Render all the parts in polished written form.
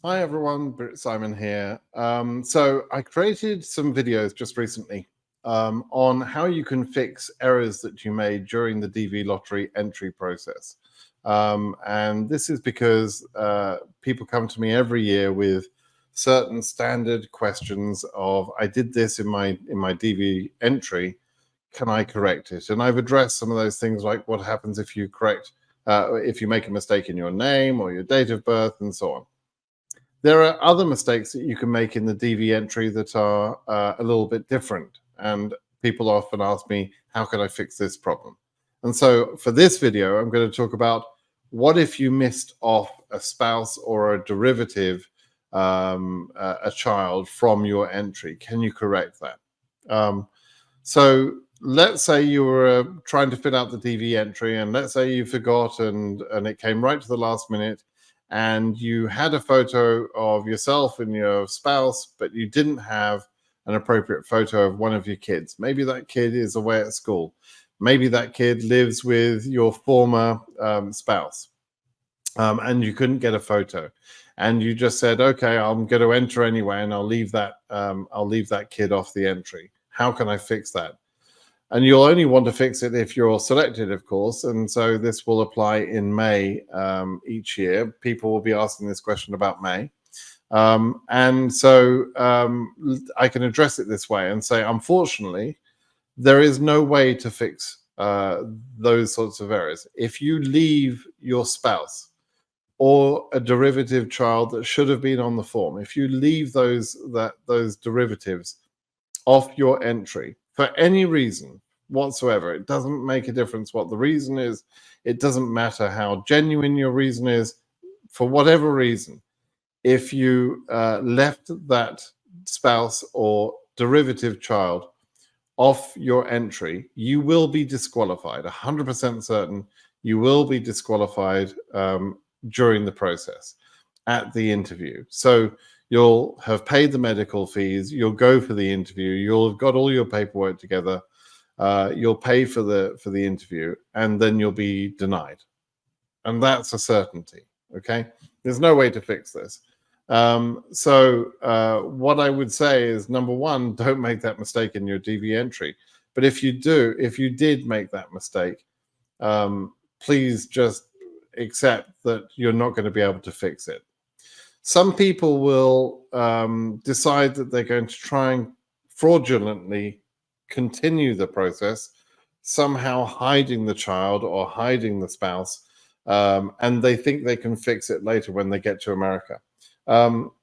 Hi everyone, BritSimon here. So I created some videos just recently on how you can fix errors that you made during the DV lottery entry process. And this is because people come to me every year with certain standard questions of, I did this in my DV entry, can I correct it? And I've addressed some of those things, like what happens if you if you make a mistake in your name or your date of birth and so on. There are other mistakes that you can make in the DV entry that are a little bit different. And people often ask me, how can I fix this problem? And so for this video, I'm going to talk about what if you missed off a spouse or a derivative, a child from your entry? Can you correct that? So let's say you were trying to fill out the DV entry, and let's say you forgot and it came right to the last minute, and you had a photo of yourself and your spouse, but you didn't have an appropriate photo of one of your kids. Maybe that kid is away at school. Maybe that kid lives with your former spouse, and you couldn't get a photo. And you just said, okay, I'm going to enter anyway, and I'll leave that kid off the entry. How can I fix that? And you'll only want to fix it if you're selected, of course. And so this will apply in May each year. People will be asking this question about May. And so I can address it this way and say, unfortunately, there is no way to fix those sorts of errors. If you leave your spouse or a derivative child that should have been on the form, if you leave those derivatives off your entry for any reason whatsoever, it doesn't make a difference what the reason is. It doesn't matter how genuine your reason is. For whatever reason, if you left that spouse or derivative child off your entry, you will be disqualified. 100% certain you will be disqualified during the process at the interview. So you'll have paid the medical fees, you'll go for the interview, you'll have got all your paperwork together, you'll pay for the interview, and then you'll be denied. And that's a certainty, okay? There's no way to fix this. So what I would say is, number one, don't make that mistake in your DV entry. But if you did make that mistake, please just accept that you're not going to be able to fix it. Some people will decide that they're going to try and fraudulently continue the process, somehow hiding the child or hiding the spouse, and they think they can fix it later when they get to America.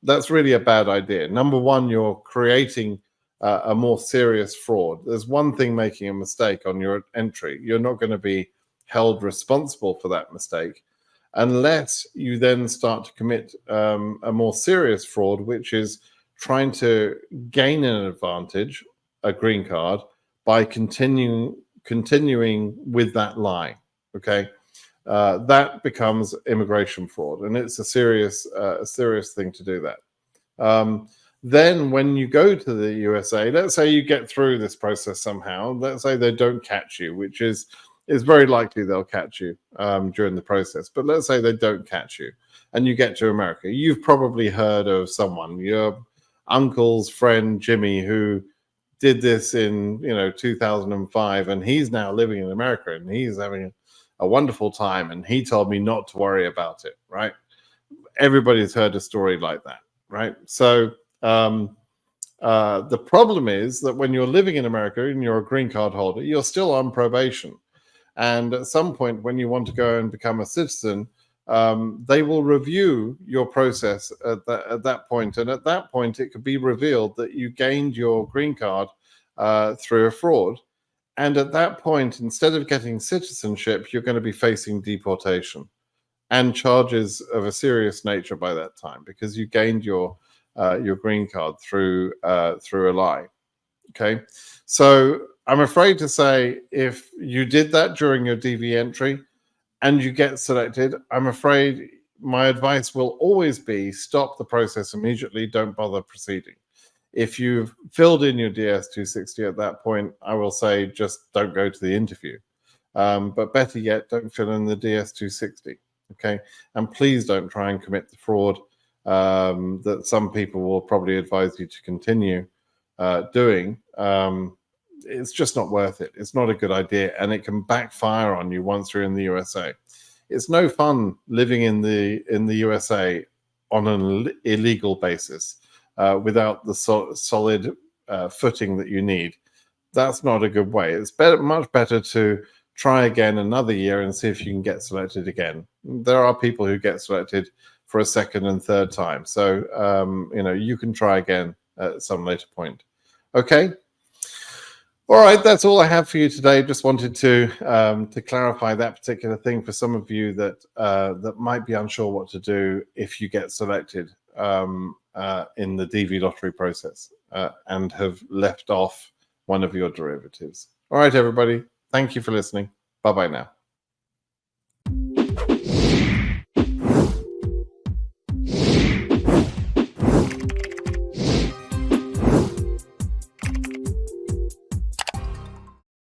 That's really a bad idea. Number one, you're creating a more serious fraud. There's one thing making a mistake on your entry. You're not going to be held responsible for that mistake unless you then start to commit a more serious fraud, which is trying to gain an advantage, a green card, by continuing with that lie. Okay, that becomes immigration fraud, and it's a serious thing to do that. Then when you go to the USA, let's say you get through this process somehow, let's say they don't catch you, which is very likely they'll catch you during the process. But let's say they don't catch you and you get to America. You've probably heard of someone, your uncle's friend, Jimmy, who did this in 2005, and he's now living in America and he's having a wonderful time. And he told me not to worry about it, right? Everybody's heard a story like that, right? So the problem is that when you're living in America and you're a green card holder, you're still on probation. And at some point, when you want to go and become a citizen, they will review your process at that point. And at that point, it could be revealed that you gained your green card through a fraud. And at that point, instead of getting citizenship, you're going to be facing deportation and charges of a serious nature by that time, because you gained your green card through a lie. Okay, so I'm afraid to say, if you did that during your DV entry and you get selected, I'm afraid my advice will always be stop the process immediately. Don't bother proceeding. If you've filled in your DS-260 at that point, I will say just don't go to the interview. But better yet, don't fill in the DS-260. Okay, and please don't try and commit the fraud that some people will probably advise you to continue doing, it's just not worth it. It's not a good idea, and it can backfire on you once you're in the USA. It's no fun living in the USA on an illegal basis without the solid footing that you need. That's not a good way. It's much better to try again another year and see if you can get selected again. There are people who get selected for a second and third time, so you can try again at some later point. Okay. All right, that's all I have for you today. Just wanted to clarify that particular thing for some of you that might be unsure what to do if you get selected in the DV lottery process and have left off one of your derivatives. All right, everybody. Thank you for listening. Bye-bye now.